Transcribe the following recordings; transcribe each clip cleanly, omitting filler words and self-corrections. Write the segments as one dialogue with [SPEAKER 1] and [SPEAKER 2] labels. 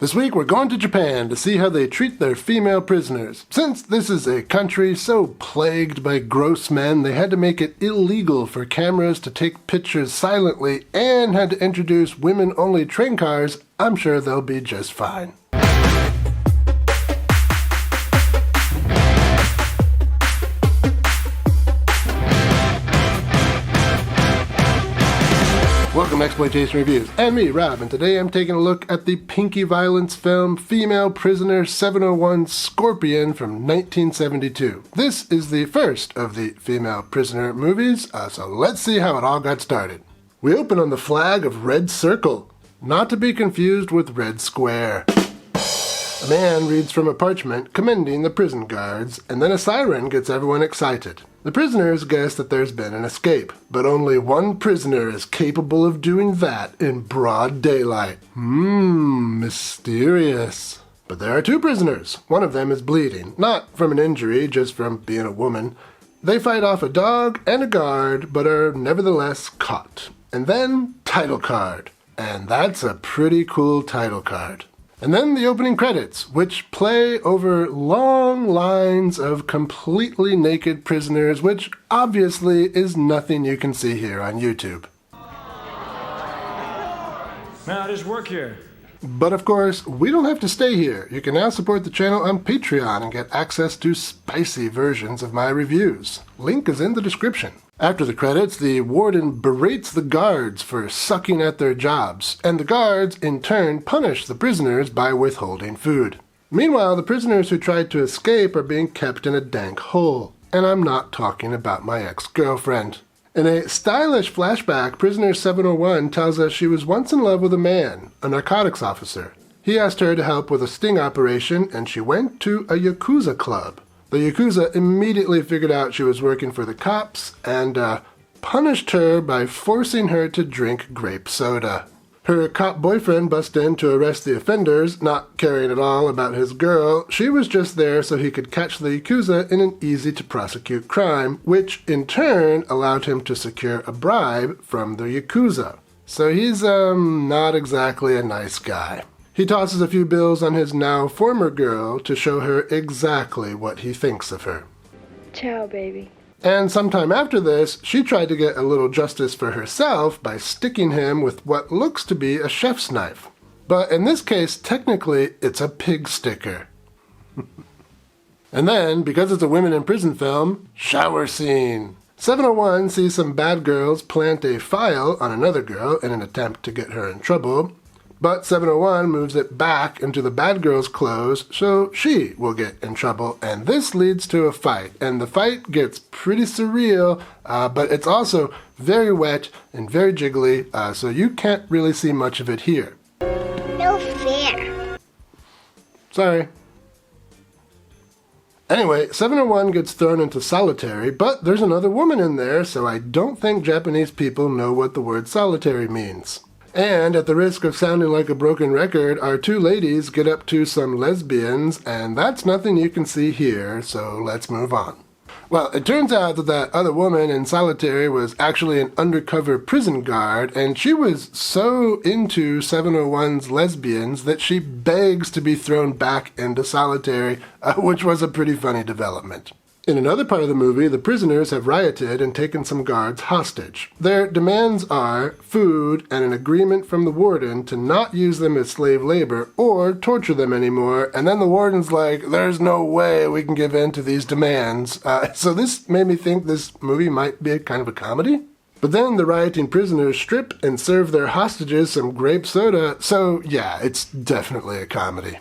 [SPEAKER 1] This week we're going to Japan to see how they treat their female prisoners. Since this is a country so plagued by gross men, they had to make it illegal for cameras to take pictures silently and had to introduce women-only train cars. I'm sure they'll be just fine. Welcome to Exploitation Reviews, and me, Rob, and today I'm taking a look at the pinky violence film Female Prisoner 701 Scorpion from 1972. This is the first of the female prisoner movies, so let's see how it all got started. We open on the flag of Red Circle, not to be confused with Red Square. A man reads from a parchment commending the prison guards, and then a siren gets everyone excited. The prisoners guess that there's been an escape, but only one prisoner is capable of doing that in broad daylight. Mysterious. But there are two prisoners. One of them is bleeding, not from an injury, just from being a woman. They fight off a dog and a guard, but are nevertheless caught. And then, title card. And that's a pretty cool title card. And then the opening credits, which play over long lines of completely naked prisoners, which obviously is nothing you can see here on YouTube.
[SPEAKER 2] Man, I just work here.
[SPEAKER 1] But of course, we don't have to stay here. You can now support the channel on Patreon and get access to spicy versions of my reviews. Link is in the description. After the credits, the warden berates the guards for sucking at their jobs, and the guards, in turn, punish the prisoners by withholding food. Meanwhile, the prisoners who tried to escape are being kept in a dank hole, and I'm not talking about my ex-girlfriend. In a stylish flashback, prisoner 701 tells us she was once in love with a man, a narcotics officer. He asked her to help with a sting operation, and she went to a Yakuza club. The Yakuza immediately figured out she was working for the cops and punished her by forcing her to drink grape soda. Her cop boyfriend busts in to arrest the offenders, not caring at all about his girl. She was just there so he could catch the Yakuza in an easy-to-prosecute crime, which in turn allowed him to secure a bribe from the Yakuza. So he's not exactly a nice guy. He tosses a few bills on his now former girl to show her exactly what he thinks of her.
[SPEAKER 3] Ciao, baby.
[SPEAKER 1] And sometime after this, she tried to get a little justice for herself by sticking him with what looks to be a chef's knife. But in this case, technically, it's a pig sticker. And then, because it's a women in prison film, shower scene. 701 sees some bad girls plant a file on another girl in an attempt to get her in trouble. But 701 moves it back into the bad girl's clothes so she will get in trouble, and this leads to a fight. And the fight gets pretty surreal, but it's also very wet and very jiggly, so you can't really see much of it here.
[SPEAKER 3] No fair.
[SPEAKER 1] Sorry. Anyway, 701 gets thrown into solitary, but there's another woman in there, so I don't think Japanese people know what the word solitary means. And at the risk of sounding like a broken record, our two ladies get up to some lesbians, and that's nothing you can see here, so let's move on. Well, it turns out that other woman in solitary was actually an undercover prison guard, and she was so into 701's lesbians that she begs to be thrown back into solitary, which was a pretty funny development. In another part of the movie, the prisoners have rioted and taken some guards hostage. Their demands are food and an agreement from the warden to not use them as slave labor or torture them anymore, and then the warden's like, there's no way we can give in to these demands. So this made me think this movie might be a kind of a comedy. But then the rioting prisoners strip and serve their hostages some grape soda, so yeah, it's definitely a comedy.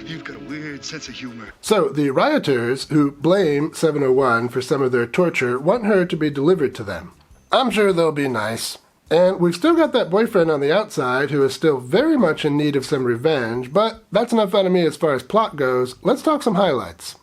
[SPEAKER 4] You've got a weird sense of humor.
[SPEAKER 1] So, the rioters, who blame 701 for some of their torture, want her to be delivered to them. I'm sure they'll be nice. And we've still got that boyfriend on the outside who is still very much in need of some revenge, but that's enough out of me as far as plot goes. Let's talk some highlights.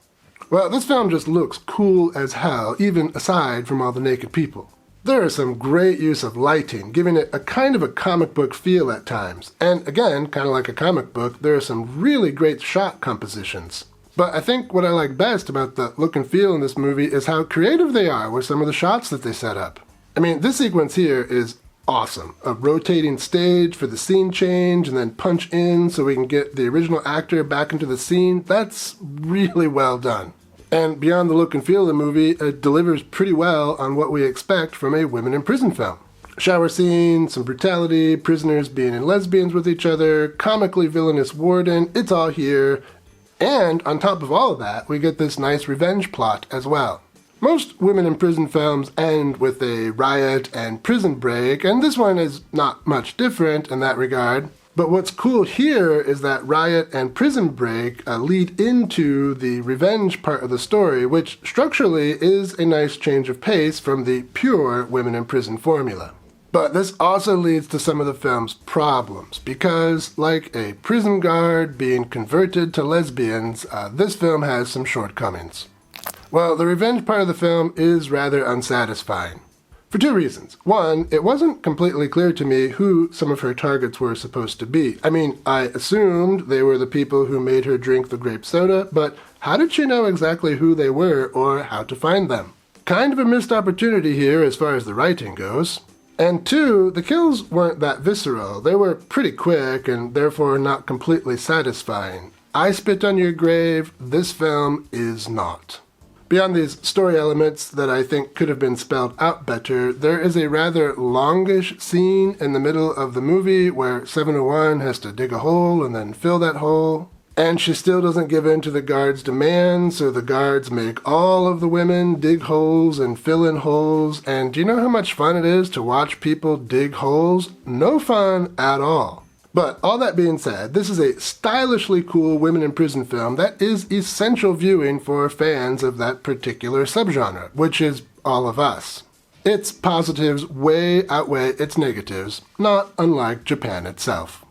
[SPEAKER 1] Well, this film just looks cool as hell, even aside from all the naked people. There is some great use of lighting, giving it a kind of a comic book feel at times. And again, kind of like a comic book, there are some really great shot compositions. But I think what I like best about the look and feel in this movie is how creative they are with some of the shots that they set up. I mean, this sequence here is awesome. A rotating stage for the scene change and then punch in so we can get the original actor back into the scene. That's really well done. And beyond the look and feel of the movie, it delivers pretty well on what we expect from a women in prison film. Shower scene, some brutality, prisoners being in lesbians with each other, comically villainous warden, it's all here. And on top of all of that, we get this nice revenge plot as well. Most women in prison films end with a riot and prison break, and this one is not much different in that regard. But what's cool here is that riot and prison break lead into the revenge part of the story, which structurally is a nice change of pace from the pure women in prison formula. But this also leads to some of the film's problems, because like a prison guard being converted to lesbians, this film has some shortcomings. Well, the revenge part of the film is rather unsatisfying. For two reasons. One, it wasn't completely clear to me who some of her targets were supposed to be. I mean, I assumed they were the people who made her drink the grape soda, but how did she know exactly who they were or how to find them? Kind of a missed opportunity here as far as the writing goes. And two, the kills weren't that visceral. They were pretty quick and therefore not completely satisfying. I Spit on Your Grave, this film is not. Beyond these story elements that I think could have been spelled out better, there is a rather longish scene in the middle of the movie where 701 has to dig a hole and then fill that hole. And she still doesn't give in to the guards' demands, so the guards make all of the women dig holes and fill in holes. And do you know how much fun it is to watch people dig holes? No fun at all. But all that being said, this is a stylishly cool women in prison film that is essential viewing for fans of that particular subgenre, which is all of us. Its positives way outweigh its negatives, not unlike Japan itself.